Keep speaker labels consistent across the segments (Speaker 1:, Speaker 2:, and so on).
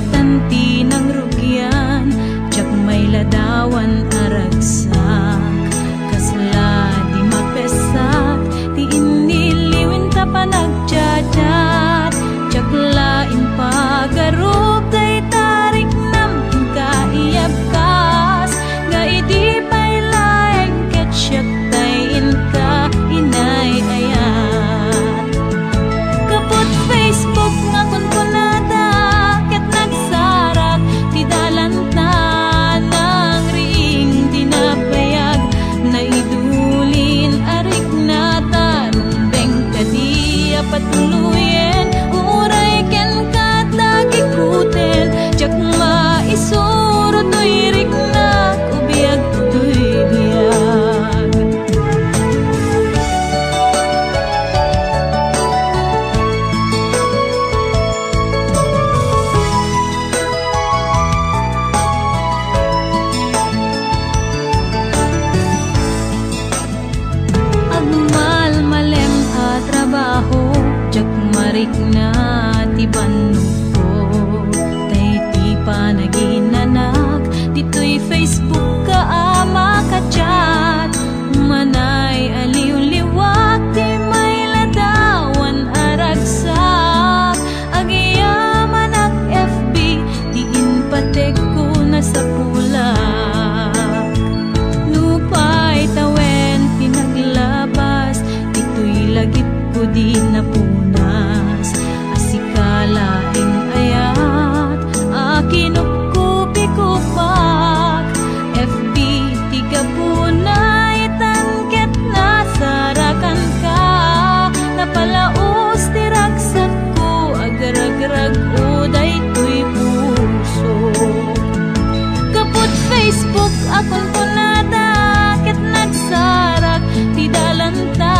Speaker 1: tanti ng rugyan, jak may ladawan aragsak, kasla di mapesak, di iniliwin ta pa nagjadat, jak lain pagarup day tarik nam kaiyabkas, nga idi pay laeng ketsyat tayin ka inay ayat. Kaput Facebook nga kunkunada, ket nagsarak ti dalanta ng ring dinapayag, na idulin arik na tarumbeng kadi apatuluyen, uray ken katagikuten, jak maisuro to'y riknak, ubiyag to'y biyag. Agmal malem a trabaho, jak marik na ti bannuko, tay ti panaginanak, dito'y Facebook ka ama ka-chat, manay aliw-liwak, ti may ladawan aragsak, agiyaman ak FB, di inpatek ko na sa pulak. Nupay tawen pinaglabas, dito'y lagip ko di napunas, asikalaing ayat, akinupkupi kupak, FB tiga punay tangket na sarakan ka, napalaos tiragsak ko, agarag-rag uday to'y puso. Kaput Facebook akong punada, ket nagsarak ti dalanta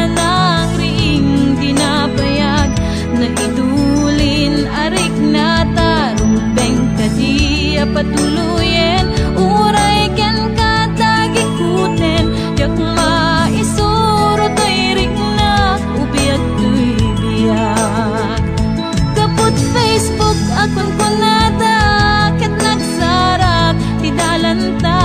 Speaker 1: ng ring dinapayag, na idulin arik na tarumbeng kadi apatuluyen, uray ken katagikuten, jak maisuro to'y riknak, ubiyag to'y biyag. Kaput Facebook akong punada, ket nagsarak ti dalanta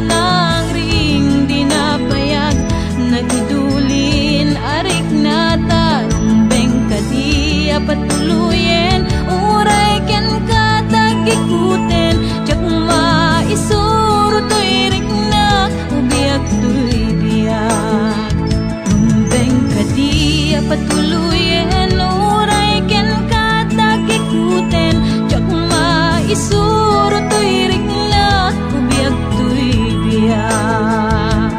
Speaker 1: ng ring dinapayag, na idulin arik na tarumbeng kadi apatuluyen, uray ken katagikuten, jak maisuro to'y riknak, ubiyag to'y biyag. Rumbeng kadi apatuluyen, uray ken katagikuten, jak maisuro to'y riknak, ubiyag to'y biyag.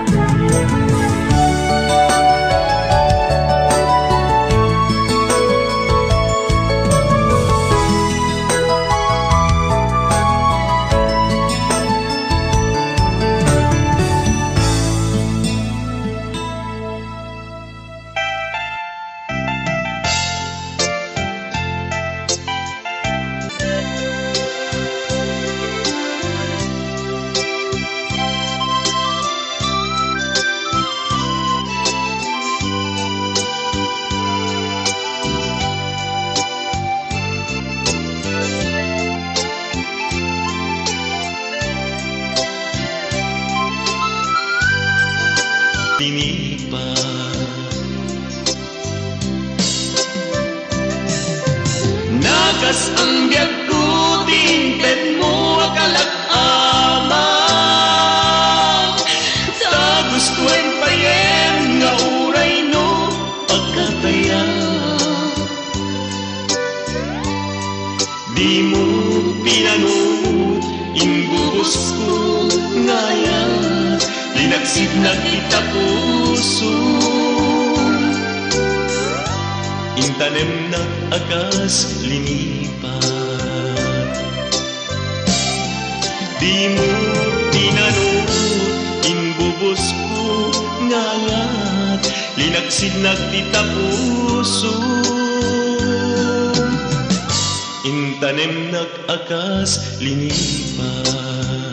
Speaker 2: Nagas ang biyag ko, tinted mo akalak-amak, ta gustuin payen nga uray no pagkataya. Di mo pinanood, imbubos ko ngayon, linagsid na kita puso. Intanem na akas linipat, di mo pinanood, imbubos ko ngayon, linagsid na kita puso. Intanem na akas linipat.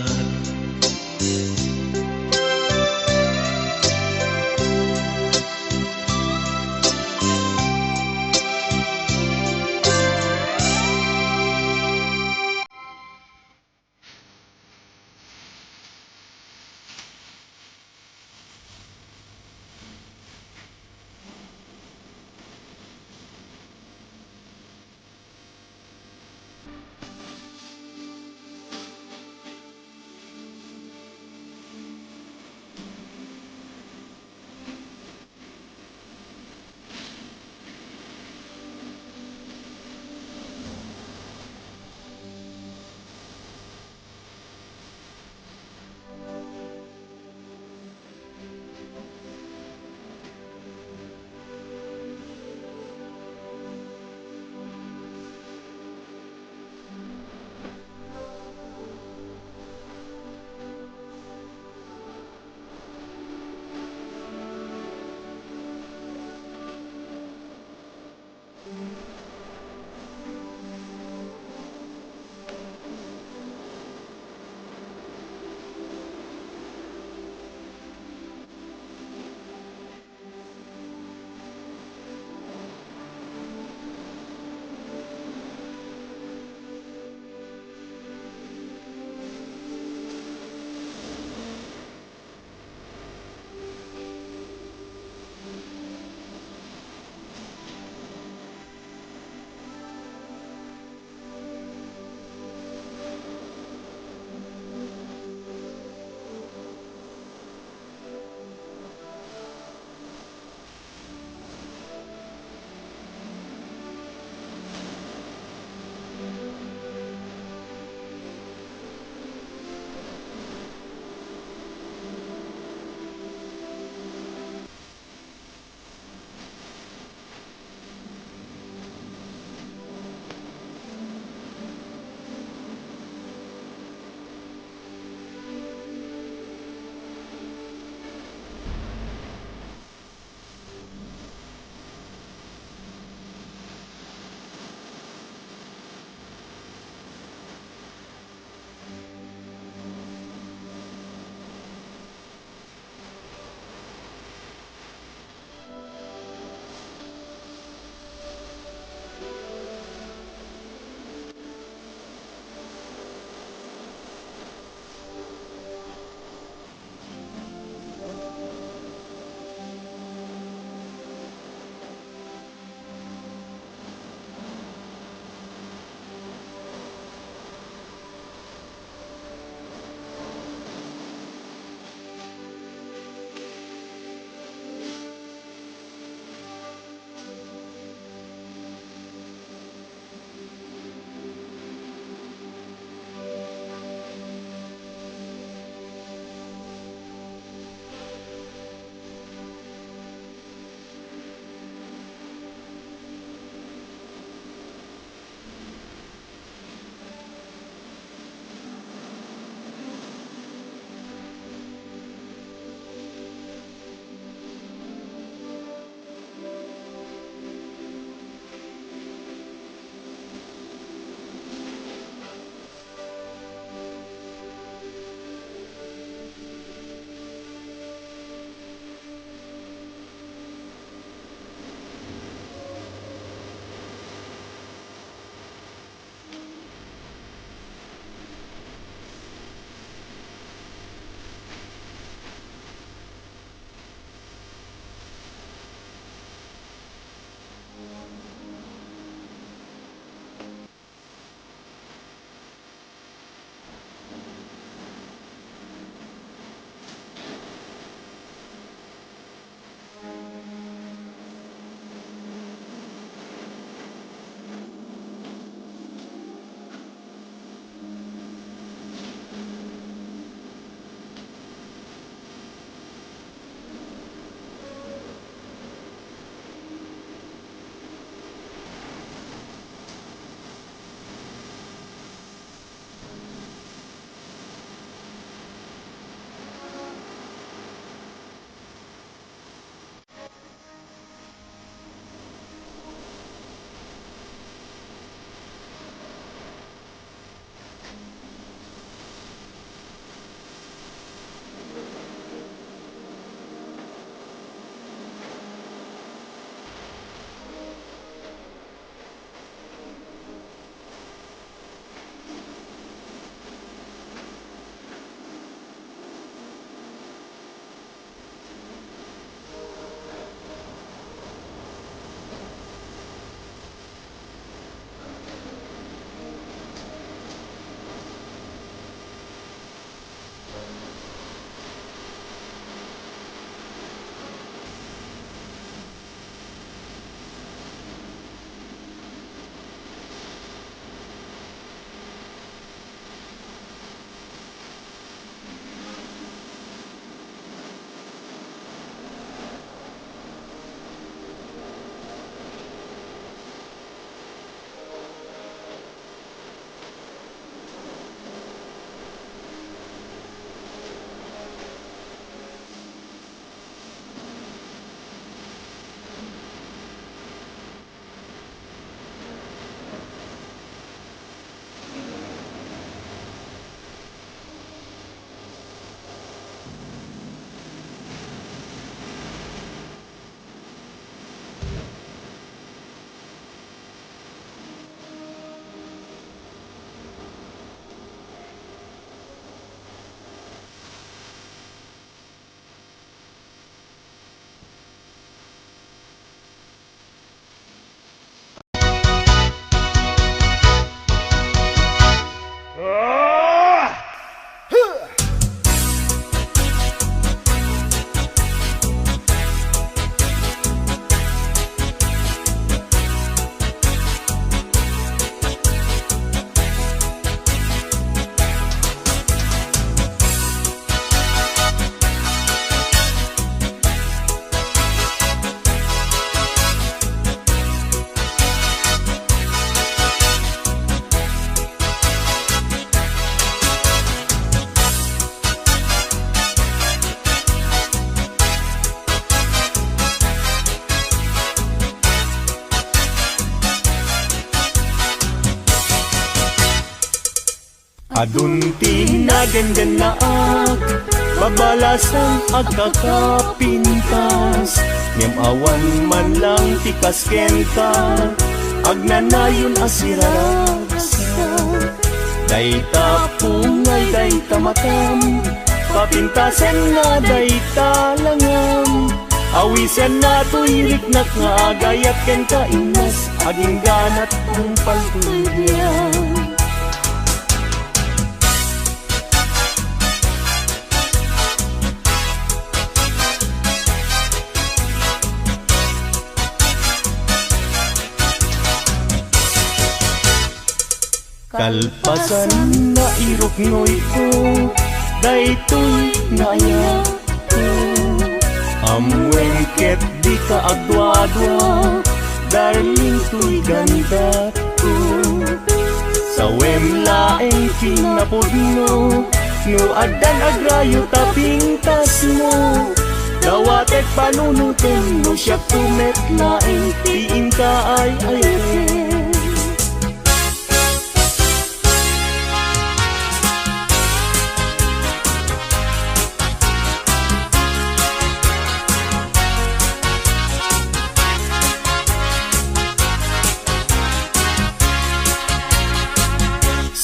Speaker 3: Adunti na gandan na babalasan agkakapintas. Ngem awan man lang tikas kenta, agnanayon asiraragsa. Dayta pungay, dayta matam, papintasan nga dayta langam. Awisan na tuyirik na nga agayat ken kainas, aging ganat ang paltudyan. Kalpasan na iruknoy ko, daytoy naya ko. Amwen ket di ka agwa-adwa, darling to'y ganda ko. Sa wemlaeng kinapudno, no adan agrayo tapintas mo. Dawatet panunutin mo siya kumetlaeng, tiin ka ay ayakin.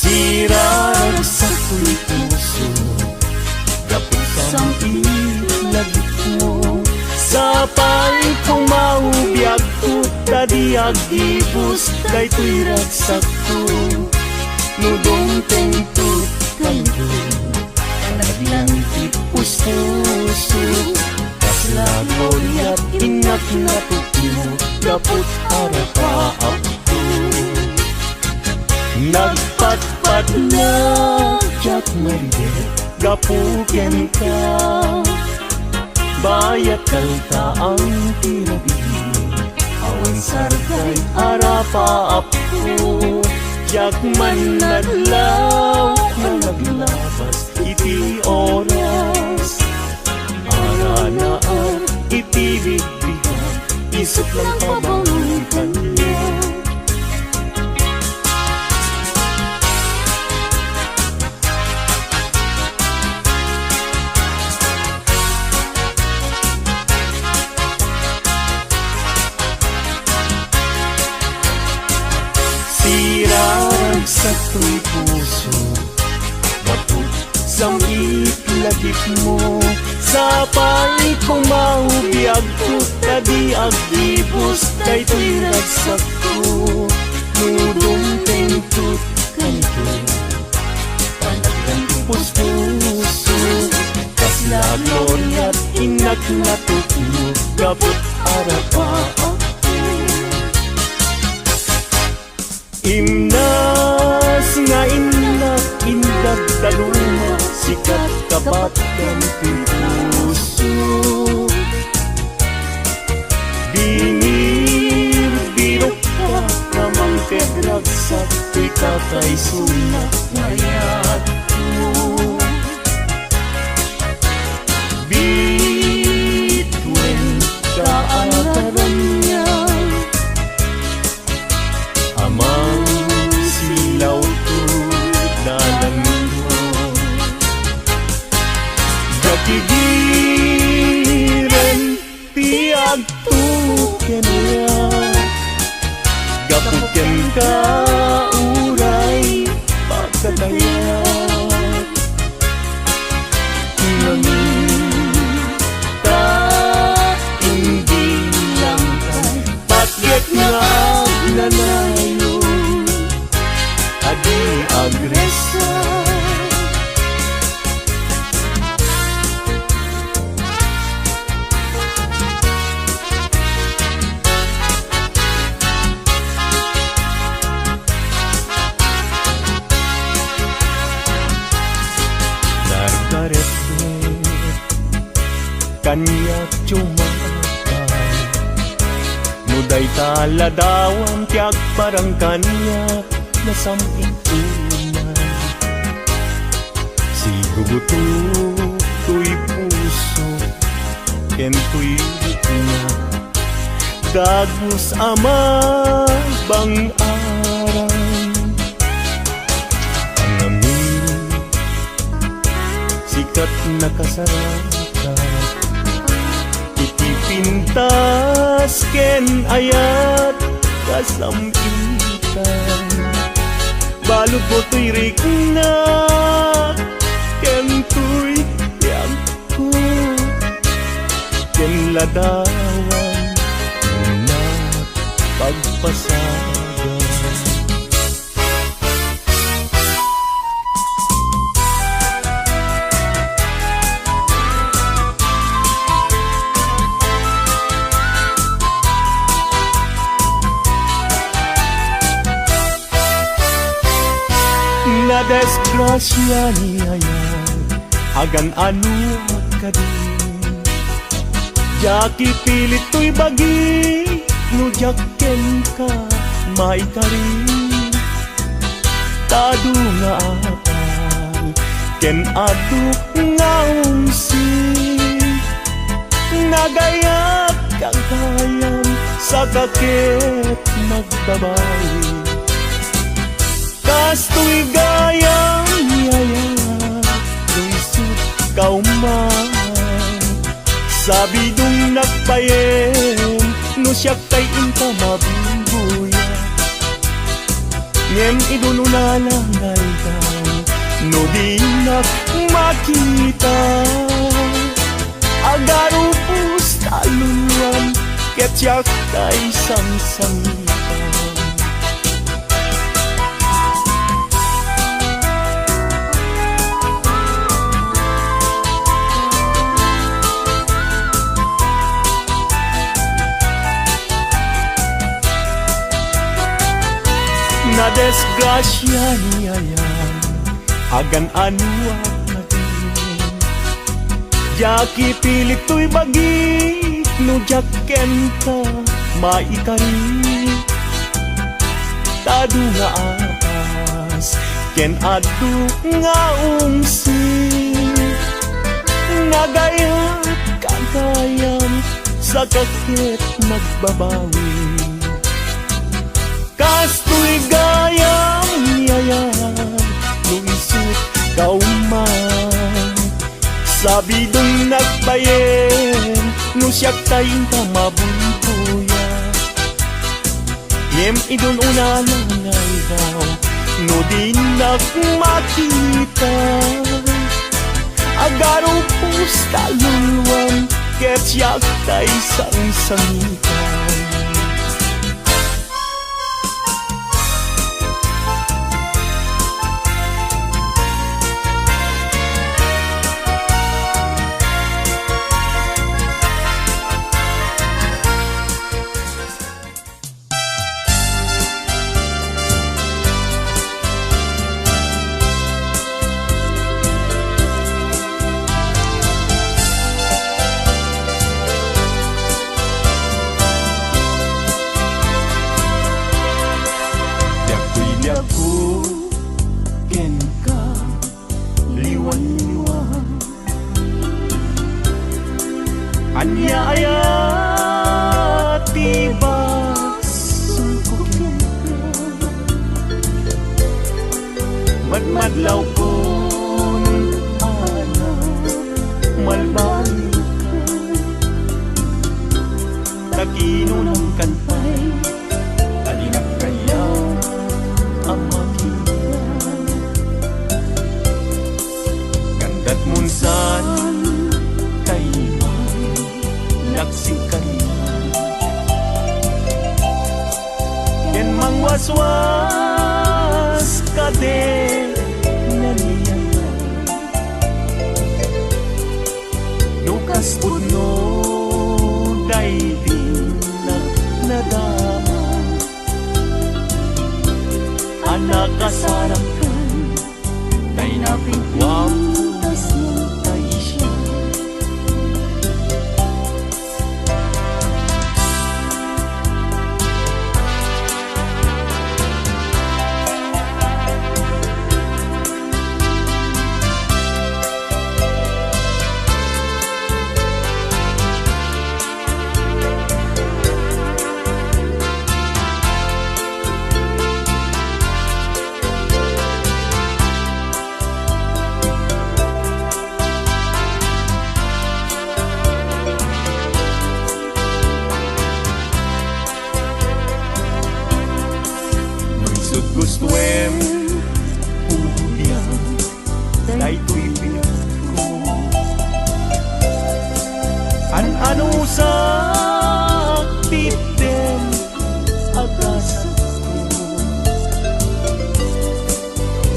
Speaker 3: Sirarag sa tuloy puso, dapit sa ilagit mo. Sa paling kong maubiyag ko, tadiag ibus, daytoy ragsak ko. Nudong tentut kayo, naglang tipus puso. Kasla gloryat inak na tukmo, dapot arapaap ko. Nagpatpat na jak maridet, gapuken ka. Bayat kalta ang tirabi, awan sargay arapaap ko. Jak man naglaw, naglabas iti oras. Ara na iti bigbigan, isip lang pabangitan niya. Sirarag sa tuloy puso, dapot sa itlagip mo. Sa paling kong maubiyag ko, tadiag ibus, daytoy ragsak ko. Nudong tentut kanto, panagdan puso. Kasla glorya't inak na tukmo, dapot arapaap. Imnas nga inak indag taluma, sikat kapat kang puso. Binir birok ka namang kedragsak, ikatay sunak ngayat ko. Bitwen ka ataran niya, amang silaw ko dalan mo. Gakigiren tiag tuken niya, gapuken ka uray pagkatayat. Nangin ka hindi lang kay pagyat nga agnanayo, adi agresa. Nargaret-ret kanya cumakay, nuday taladawan tiag parang kanya nasamit tunay. Si guguto tuy puso, ken tuy na dagus ama bang aram. Ang amin pusat nakasarakat, itipintas ken ayat kasampitan. Balod mo to'y rikna ken to'y yangko, ken ladawan na pagpasagan. Na desgrasya niya yan, agan ano ka din. Jaki pilit to'y bagi, no jaken ka maikari. Tado nga apal, ken adu nga umsi. Nagayat kang kayam sa kakit magbabawi. Kasto'y gayang yaya, luisot kauman. Sabi dong nagpayen, no siya kay inta mabimbuya. Ngem idununalangay daw, no di nak makita. Agarupos taluluan, ket siya kay sangsangita. Na desgrasya niya yan, agan ano na din. Jaki pilit to'y bagi, no jaken ka maikari. Tado nga apas, ken adu nga umsi. Nagayat kang kayam sa kakit magbabawi. Kasto'y gayang yayan, luisot kauman. Sabi dong nagbayen, no siya tayong tamabuntuya. Yem idun unalangay daw, no di nakmakita. Agarong pusta luluan, ket siya tay sang-sangitan. Anya ayat tiba sungkukin ka, madmadlaw ko ana malbani ka. Takino ng kantay, talinap kaya ang makita. Ganda't munsan ken mangwaswas ka din naniyan. Nukas pudno day din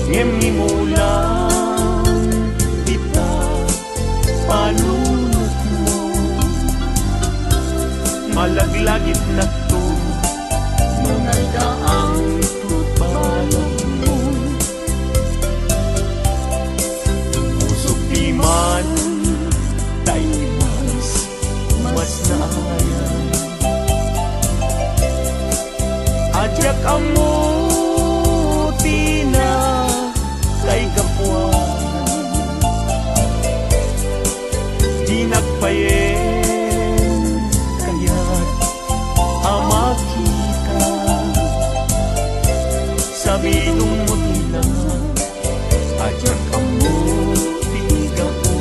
Speaker 3: ngem imulang kita panunot mo malaglagit na to nung nagdaang tupalang mo usok di man tayo mas naayan ajak amuti na kay kapuan di nagpayen kaya't ama kita sabidong mo tila ajak amuti kapuan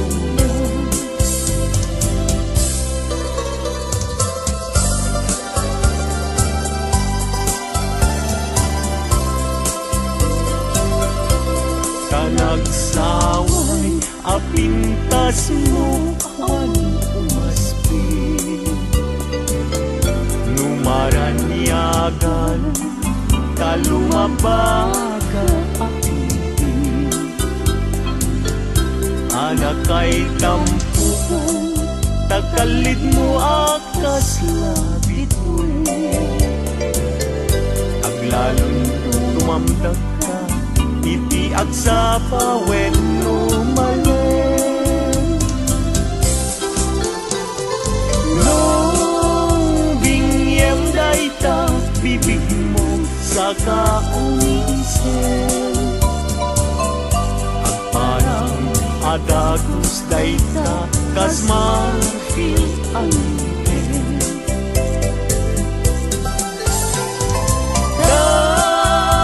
Speaker 3: nagsaway apintas mo ang umaspi numaranyagan talumabaga apiti anak kay tampuko takalid mo akas labit aglalon tumamdag ka iti agsa pawen lumalen nung bingyem dayta bibig mo sa kaunisen agparang adagos dayta kas marfil alipin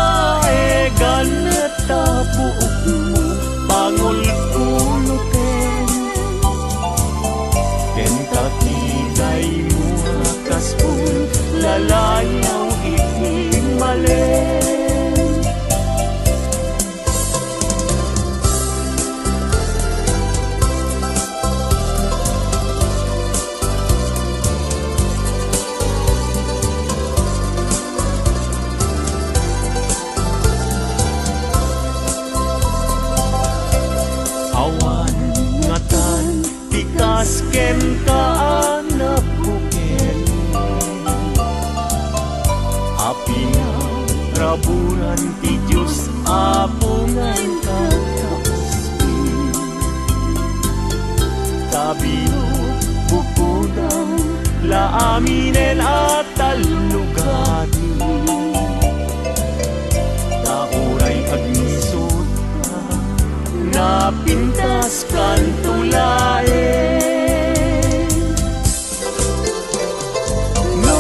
Speaker 3: daegan tabuok mo pangul-ulutin kentakiday mo kaspul lalayaw itimalen awan ngatan tikas ken kaanak buken api na raburan ti Diyos apungan kakaspi tabino bukudang laaminen at talugati tauray agnisot napintas kan tulaen no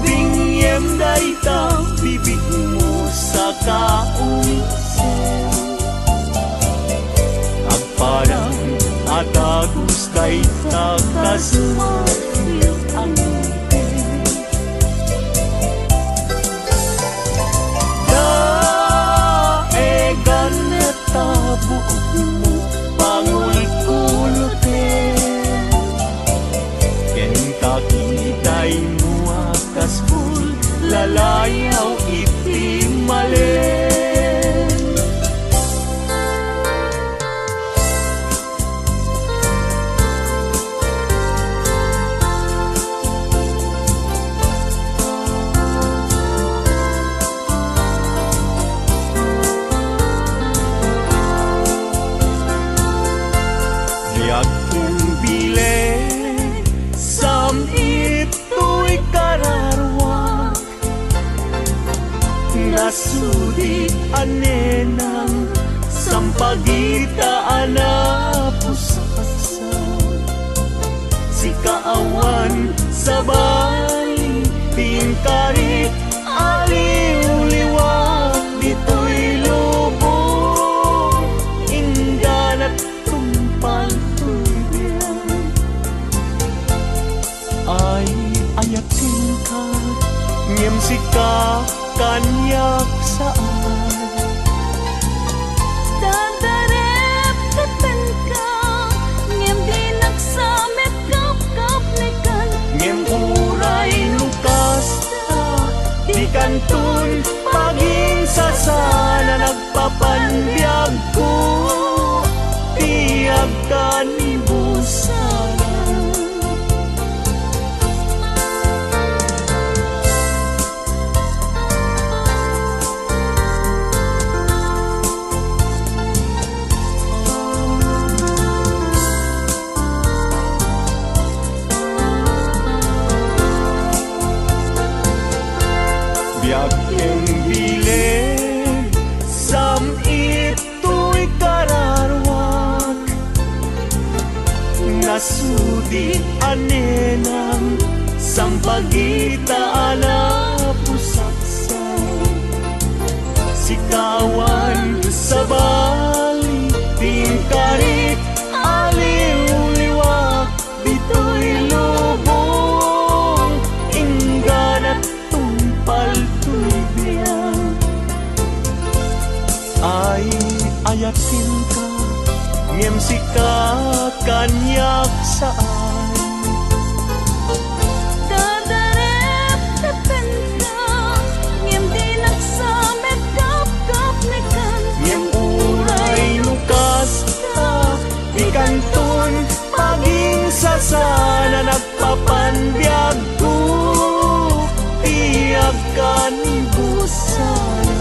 Speaker 3: bingyem dayta bibig mo sa kaunisen agparang atagos dayta kasmarfil ang tabuok mo pangul-ulutin kentakiday mo akaspul lalayaw itimalen nasudi anenang sampagitaan na pusasa si kaawan sa bali tingkarit aliw-liwat dito'y lubong inganat tumpal tubian ay ayatin ka ngem sika kanyak saan
Speaker 1: Dadarep katan ka ngem di naksamet kap-kap nekan
Speaker 3: ngem uray lukas ta Kasudi anenang sampagita ala pusaksan sikawan sa bali tingkarit aliw-liwak bitoy lubong ingganat tumpal tulibiyang ay ayatin ka ngem sika kanyak saan
Speaker 1: Dadarep tepen ka Ngem di nagsamet kap-kap nekan
Speaker 3: ngem uray lukas ka ikanton paging sasana nagpapanbiag ko tiyak kan busana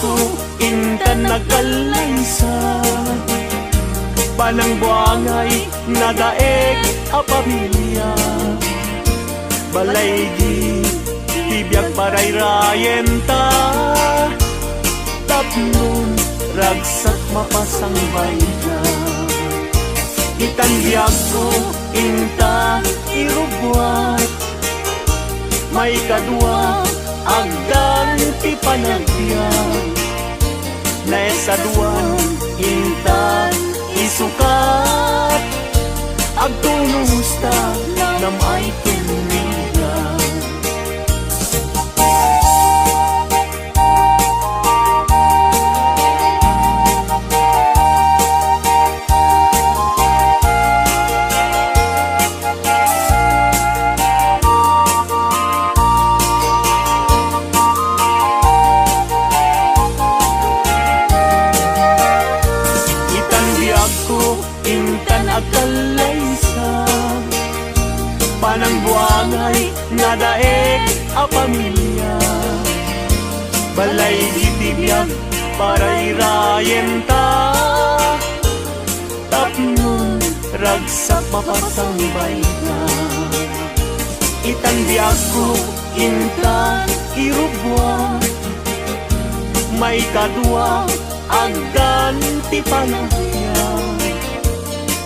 Speaker 3: ko intan nagalaysa panang buangay nadaeg a pamilya balaygi tibiyag paray-rayen ta tapnon ragsak mapasang bayda itanbiyag ko inta irubwat may kadwa agdan ti panagbiag na esaduan inta isukat agtulong ta na may tumigan intan agalaysa panang buangay nadaeg a pamilya balay ditibiyag paray-rayen ta tapnon ragsak mapasang bayda itanbiyag ko inta irubwa may kadwa agdan ti panagbiag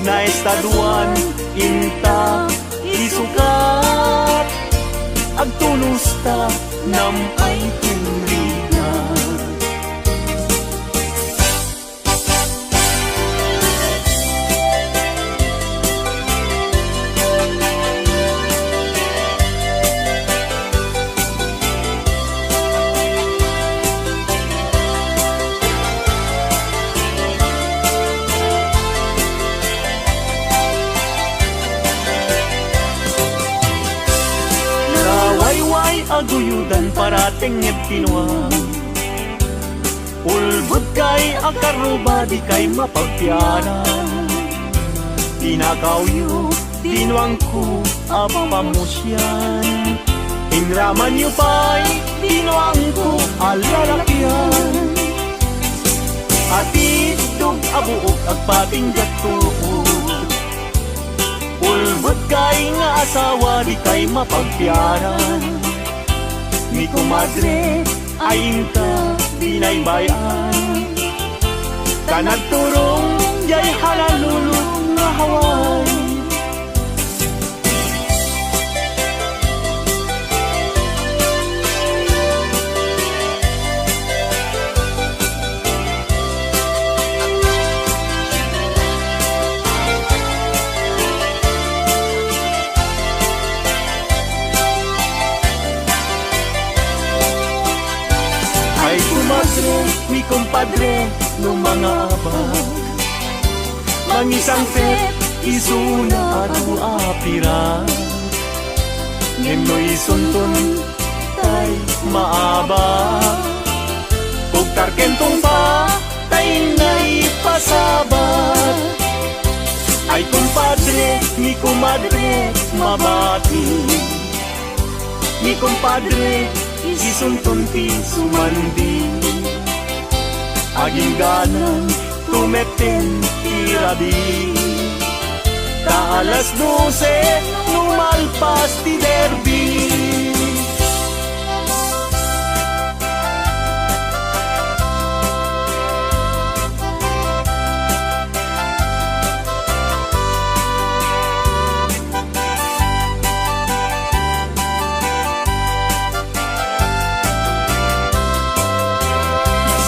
Speaker 3: na estaduan inta isukat agtulos ta nam ay tinrigan aguyudan parating et pinuang ulbud kay akaruba di kay mapagpiaran tinagawyo tinuang ko apamusyan inraman yu pa'y tinuang ko alalakyan atidog abuok agpating gatuod ulbud kay nga asawa di kay mapagpiaran ni kumadre ayin ka binaybayan kanagturong jay halalulong nga haway mi compadre no mga abag mangisang fet isuna adu apira ngem no isuntun tay maaba ug tarkentong pa tay nay pasabat ay kumpadre ni kumadre mabati ni kumpadre isuntun ti sumandi aging ganan tumeten ti rabi ka alas 12 lumalpas ti derby.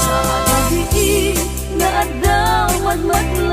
Speaker 1: Sa gabi na adlaw madmadlo